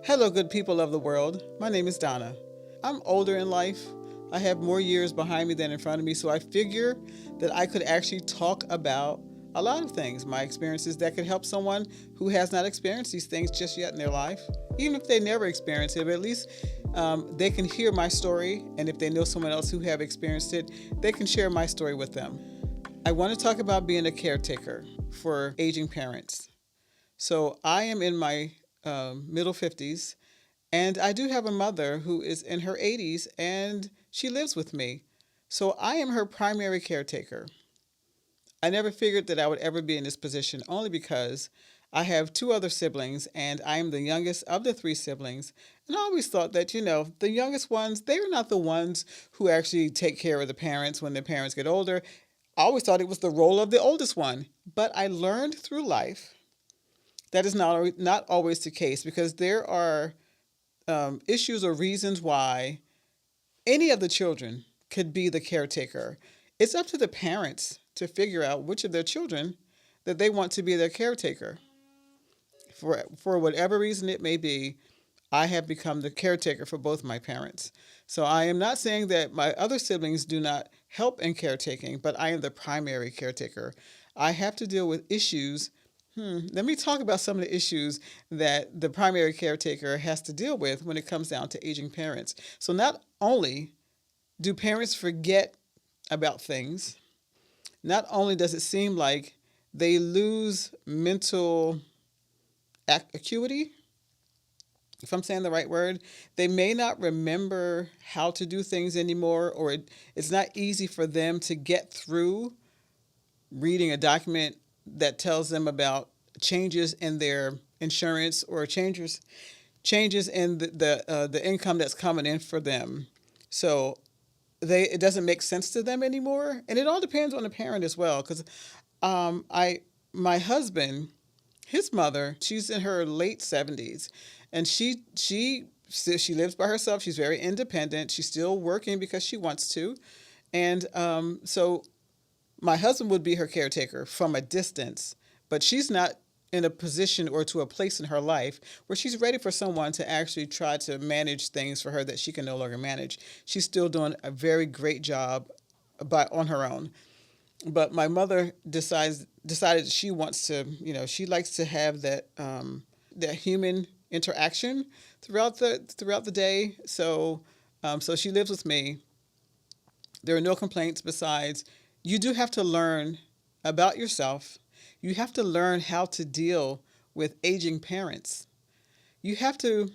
Hello, good people of the world. My name is Donna. I'm older in life. I have more years behind me than in front of me, so I figure that I could actually talk about a lot of things, my experiences that could help someone who has not experienced these things just yet in their life. Even if they never experienced it, but at least they can hear my story, and if they know someone else who have experienced it, they can share my story with them. I want to talk about being a caretaker for aging parents. So I am in my middle 50s, and I do have a mother who is in her 80s, and she lives with me. So I am her primary caretaker. I never figured that I would ever be in this position only because I have two other siblings, and I am the youngest of the three siblings. And I always thought that, the youngest ones, they are not the ones who actually take care of the parents when their parents get older. I always thought it was the role of the oldest one. But I learned through life that is not always the case, because there are issues or reasons why any of the children could be the caretaker. It's up to the parents to figure out which of their children that they want to be their caretaker. For whatever reason it may be, I have become the caretaker for both my parents. So I am not saying that my other siblings do not help in caretaking, but I am the primary caretaker. I have to deal with issues. Let me talk about some of the issues that the primary caretaker has to deal with when it comes down to aging parents. So not only do parents forget about things, not only does it seem like they lose mental acuity, if I'm saying the right word, they may not remember how to do things anymore, or it's not easy for them to get through reading a document that tells them about changes in their insurance, or changes in the income that's coming in for them. So it doesn't make sense to them anymore, and it all depends on the parent as well. Because I my husband, his mother, she's in her late 70s, and she lives by herself. She's very independent. She's still working because she wants to, and so my husband would be her caretaker from a distance, but she's not in a position or to a place in her life where she's ready for someone to actually try to manage things for her that she can no longer manage. She's still doing a very great job on her own. But my mother decided she wants to, she likes to have that human interaction throughout the day. So she lives with me. There are no complaints besides you do have to learn about yourself. You have to learn how to deal with aging parents. You have to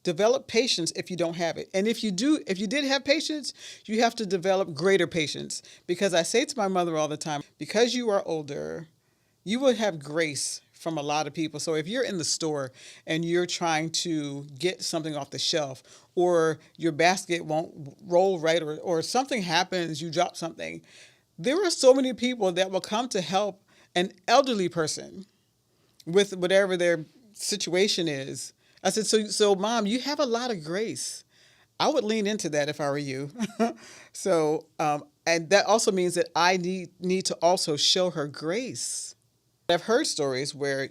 develop patience if you don't have it. And if you did have patience, you have to develop greater patience. Because I say to my mother all the time, because you are older, you will have grace from a lot of people. So if you're in the store and you're trying to get something off the shelf, or your basket won't roll right, or something happens, you drop something, there are so many people that will come to help an elderly person with whatever their situation is. I said, so mom, you have a lot of grace. I would lean into that if I were you. And that also means that I need to also show her grace. I've heard stories where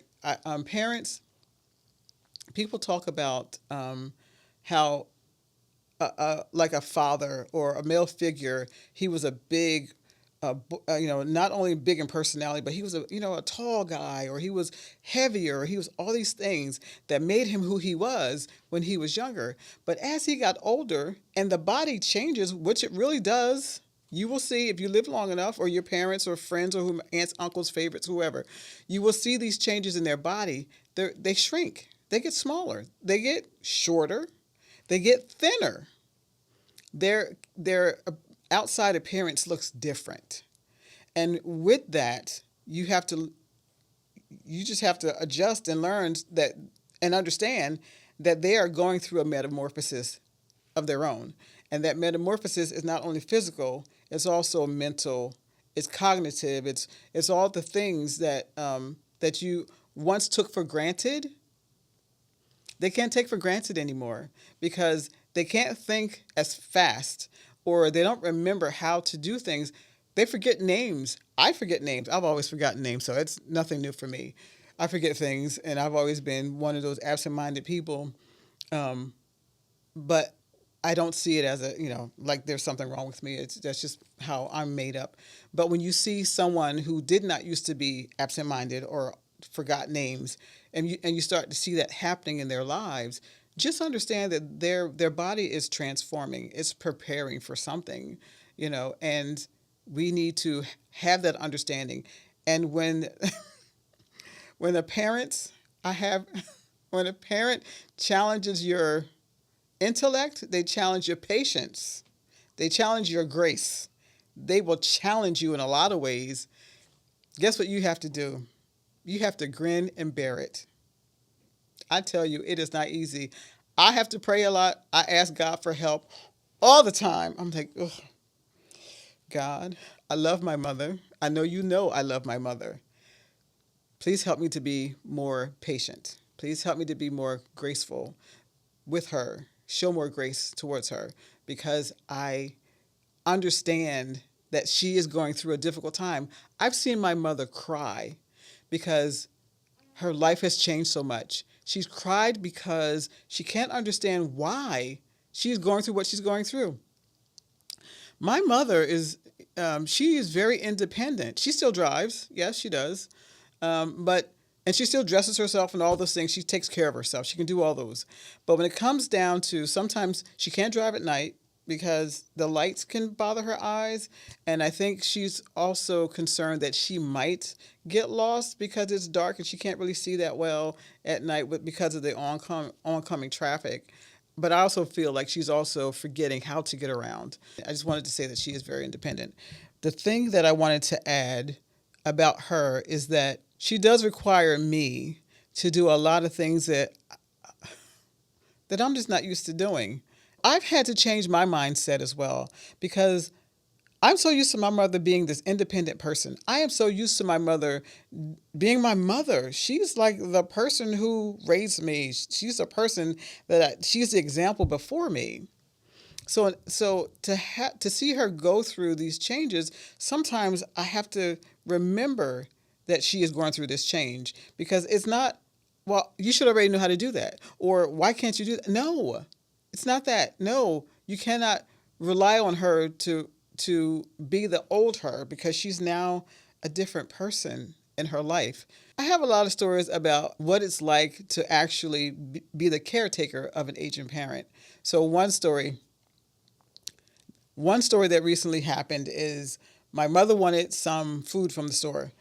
parents, people talk about how, like a father or a male figure, he was a big, not only big in personality, but he was a tall guy, or he was heavier, or he was all these things that made him who he was when he was younger. But as he got older and the body changes, which it really does, you will see if you live long enough, or your parents or friends or aunts, uncles, favorites, whoever, you will see these changes in their body. They shrink, they get smaller, they get shorter, they get thinner. Their outside appearance looks different. And with that, you just have to adjust and learn that, and understand that they are going through a metamorphosis of their own. And that metamorphosis is not only physical, it's also mental, it's cognitive, it's all the things that you once took for granted. They can't take for granted anymore, because they can't think as fast, or they don't remember how to do things. They forget names. I forget names. I've always forgotten names, so it's nothing new for me. I forget things, and I've always been one of those absent-minded people. Um, but I don't see it as a, like there's something wrong with me. That's just how I'm made up. But when you see someone who did not used to be absent-minded or forgot names, and you start to see that happening in their lives, just understand that their body is transforming. It's preparing for something, and we need to have that understanding. And when a parent, I have, when a parent challenges your intellect, they challenge your patience, they challenge your grace. They will challenge you in a lot of ways. Guess what you have to do? You have to grin and bear it. I tell you, it is not easy. I have to pray a lot. I ask God for help all the time. I'm like, ugh, God, I love my mother. I know I love my mother. Please help me to be more patient. Please help me to be more graceful with her, show more grace towards her, because I understand that she is going through a difficult time. I've seen my mother cry because her life has changed so much. She's cried because she can't understand why she's going through what she's going through. My mother she is very independent. She still drives. Yes, she does. But and she still dresses herself and all those things. She takes care of herself. She can do all those. But when it comes down to, sometimes she can't drive at night because the lights can bother her eyes. And I think she's also concerned that she might get lost because it's dark and she can't really see that well at night because of the oncoming traffic. But I also feel like she's also forgetting how to get around. I just wanted to say that she is very independent. The thing that I wanted to add about her is that she does require me to do a lot of things that I'm just not used to doing. I've had to change my mindset as well because I'm so used to my mother being this independent person. I am so used to my mother being my mother. She's like the person who raised me. She's the person she's the example before me. So to see her go through these changes, sometimes I have to remember that she is going through this change because it's not, well, you should already know how to do that, or why can't you do that? No, it's not that. No, you cannot rely on her to be the old her because she's now a different person in her life. I have a lot of stories about what it's like to actually be the caretaker of an aging parent. So one story that recently happened is my mother wanted some food from the store,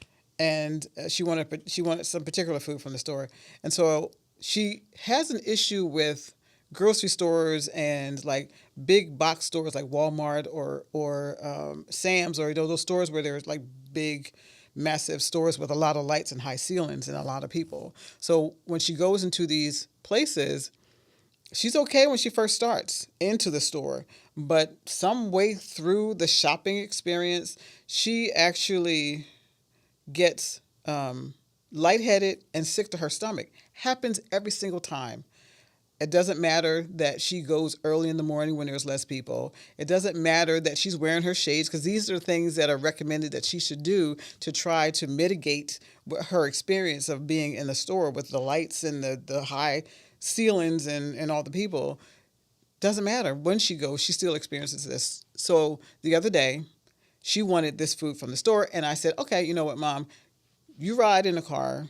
and she wanted some particular food from the store, and so she has an issue with grocery stores and like big box stores like Walmart or Sam's, or those stores where there's like big massive stores with a lot of lights and high ceilings and a lot of people. So when she goes into these places, she's okay when she first starts into the store, but some way through the shopping experience, she actually gets lightheaded and sick to her stomach. Happens every single time. It doesn't matter that she goes early in the morning when there's less people. It doesn't matter that she's wearing her shades, because these are things that are recommended that she should do to try to mitigate her experience of being in the store with the lights and the high ceilings and all the people. Doesn't matter. When she goes, she still experiences this. So the other day, she wanted this food from the store, and I said, okay, you know what, Mom? You ride in the car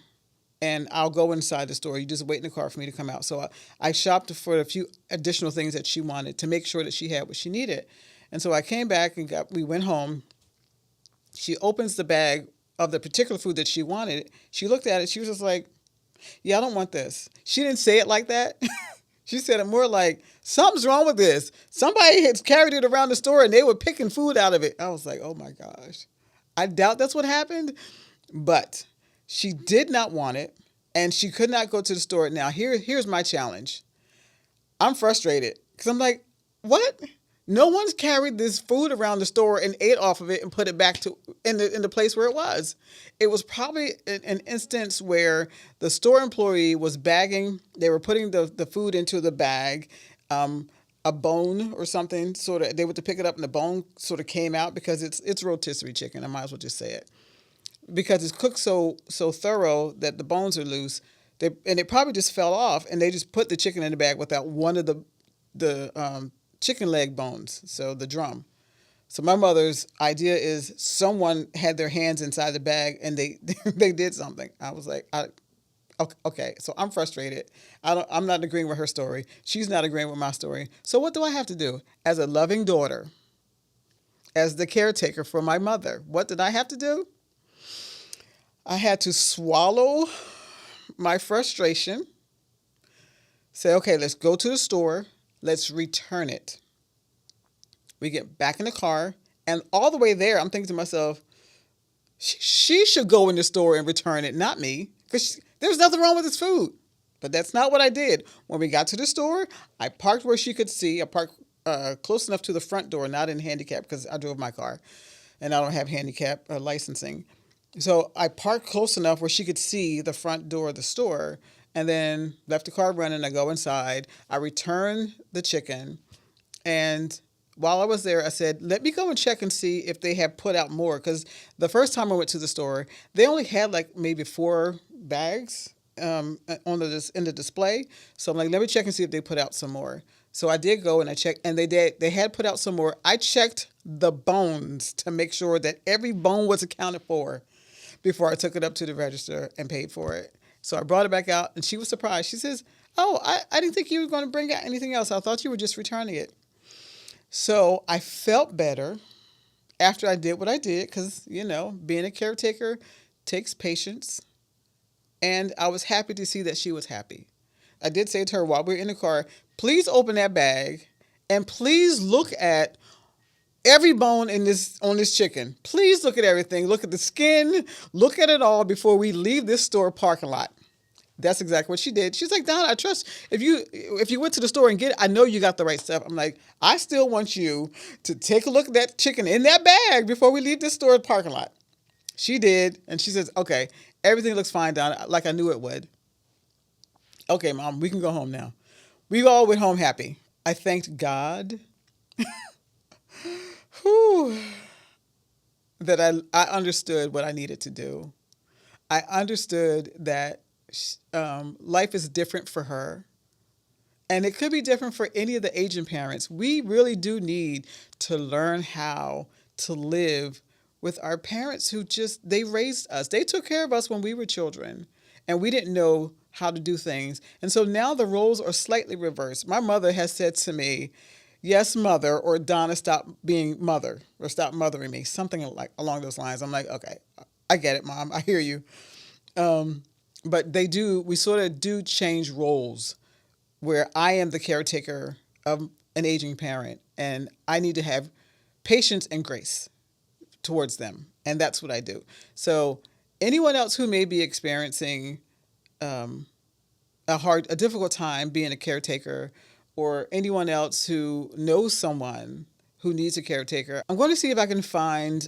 and I'll go inside the store. You just wait in the car for me to come out. So I shopped for a few additional things that she wanted to make sure that she had what she needed. And so I came back and we went home. She opens the bag of the particular food that she wanted. She looked at it. She was just like, yeah, I don't want this. She didn't say it like that. She said it more like, something's wrong with this. Somebody has carried it around the store and they were picking food out of it. I was like, oh my gosh. I doubt that's what happened. But she did not want it, and she could not go to the store. Now, here's my challenge. I'm frustrated because I'm like, what? No one's carried this food around the store and ate off of it and put it back in the place where it was. It was probably an instance where the store employee was bagging. They were putting the food into the bag. A bone or something, sort of, they went to pick it up and the bone sort of came out because it's rotisserie chicken. I might as well just say it. because it's cooked so thorough that the bones are loose. And it probably just fell off, and they just put the chicken in the bag without one of the chicken leg bones, so the drum. So my mother's idea is someone had their hands inside the bag and they they did something. I was like, okay, so I'm frustrated. I'm not agreeing with her story. She's not agreeing with my story. So what do I have to do as a loving daughter, as the caretaker for my mother? What did I have to do? I had to swallow my frustration. Say, okay, let's go to the store. Let's return it. We get back in the car, and all the way there, I'm thinking to myself, she should go in the store and return it, not me, because there's nothing wrong with this food. But that's not what I did. When we got to the store, I parked where she could see. I parked close enough to the front door, not in handicap, because I drove my car, and I don't have handicap licensing. So I parked close enough where she could see the front door of the store, and then left the car running. I go inside. I return the chicken, and while I was there, I said, let me go and check and see if they have put out more. Because the first time I went to the store, they only had like maybe 4 bags in the display. So I'm like, let me check and see if they put out some more. So I did go and I checked, and they did. They had put out some more. I checked the bones to make sure that every bone was accounted for before I took it up to the register and paid for it. So I brought it back out, and she was surprised. She says, oh, I didn't think you were going to bring out anything else. I thought you were just returning it. So I felt better after I did what I did because, being a caretaker takes patience. And I was happy to see that she was happy. I did say to her while we were in the car, please open that bag and please look at every bone on this chicken. Please look at everything. Look at the skin. Look at it all before we leave this store parking lot. That's exactly what she did. She's like, Donna, I trust if you went to the store and get it, I know you got the right stuff. I'm like, I still want you to take a look at that chicken in that bag before we leave this store parking lot. She did, and she says, okay, everything looks fine, Donna, like I knew it would. Okay, Mom, we can go home now. We all went home happy. I thanked God whew, that I understood what I needed to do. I understood that life is different for her. And it could be different for any of the aging parents. We really do need to learn how to live with our parents who they raised us. They took care of us when we were children and we didn't know how to do things. And so now the roles are slightly reversed. My mother has said to me, yes, mother, or Donna, stop being mother, or stop mothering me, something like along those lines. I'm like, okay, I get it, Mom. I hear you. But we sort of do change roles where I am the caretaker of an aging parent and I need to have patience and grace towards them. And that's what I do. So anyone else who may be experiencing a difficult time being a caretaker, or anyone else who knows someone who needs a caretaker, I'm going to see if I can find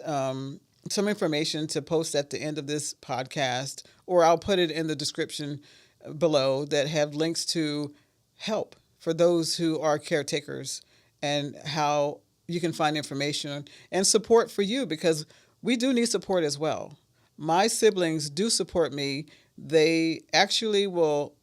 some information to post at the end of this podcast, or I'll put it in the description below that have links to help for those who are caretakers and how you can find information and support for you, because we do need support as well. My siblings do support me. They actually will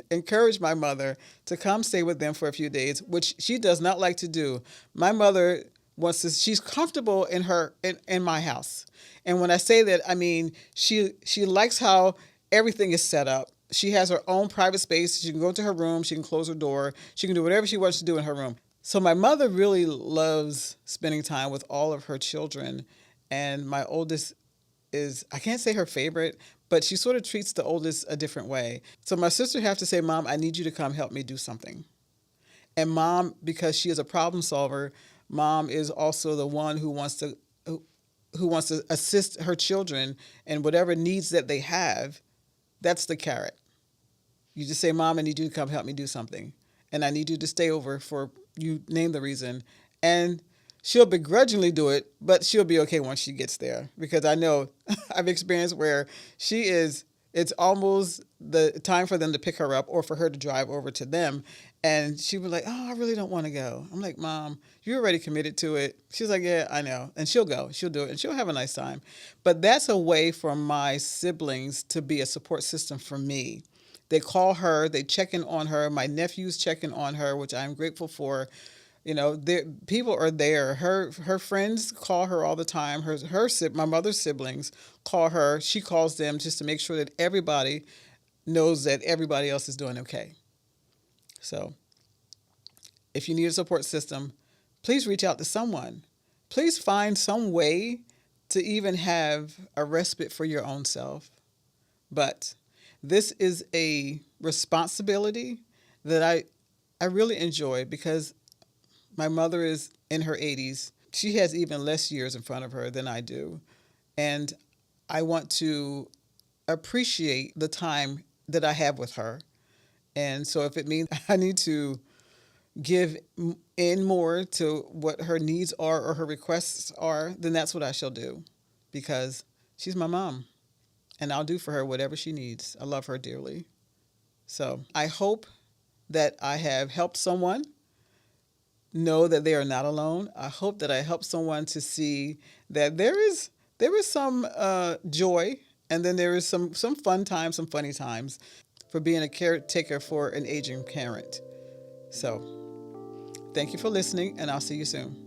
encourage my mother to come stay with them for a few days, which she does not like to do. My mother she's comfortable in my house. And when I say that, I mean, she likes how everything is set up. She has her own private space. She can go into her room. She can close her door. She can do whatever she wants to do in her room. So my mother really loves spending time with all of her children. And my oldest I can't say her favorite, but she sort of treats the oldest a different way. So my sister have to say, Mom, I need you to come help me do something. And Mom, because she is a problem solver, Mom is also the one who wants to assist her children in whatever needs that they have. That's the carrot. You just say, Mom, I need you to come help me do something. And I need you to stay over for, you name the reason. And she'll begrudgingly do it, but she'll be okay once she gets there. Because I know I've experienced where she is It's almost the time for them to pick her up or for her to drive over to them. And she was like, "Oh, I really don't want to go." I'm like, "Mom, you're already committed to it." She's like, "Yeah, I know." And she'll go, she'll do it, and she'll have a nice time. But that's a way for my siblings to be a support system for me. They call her, they check in on her. My nephews check in on her, which I'm grateful for. People are there. Her friends call her all the time. My mother's siblings call her. She calls them just to make sure that everybody knows that everybody else is doing okay. So if you need a support system, please reach out to someone. Please find some way to even have a respite for your own self. But this is a responsibility that I really enjoy because my mother is in her 80s. She has even less years in front of her than I do. And I want to appreciate the time that I have with her. And so if it means I need to give in more to what her needs are or her requests are, then that's what I shall do because she's my mom and I'll do for her whatever she needs. I love her dearly. So I hope that I have helped someone know that they are not alone. I hope that I help someone to see that there is some joy, and then there is some fun times, some funny times for being a caretaker for an aging parent. So, thank you for listening, and I'll see you soon.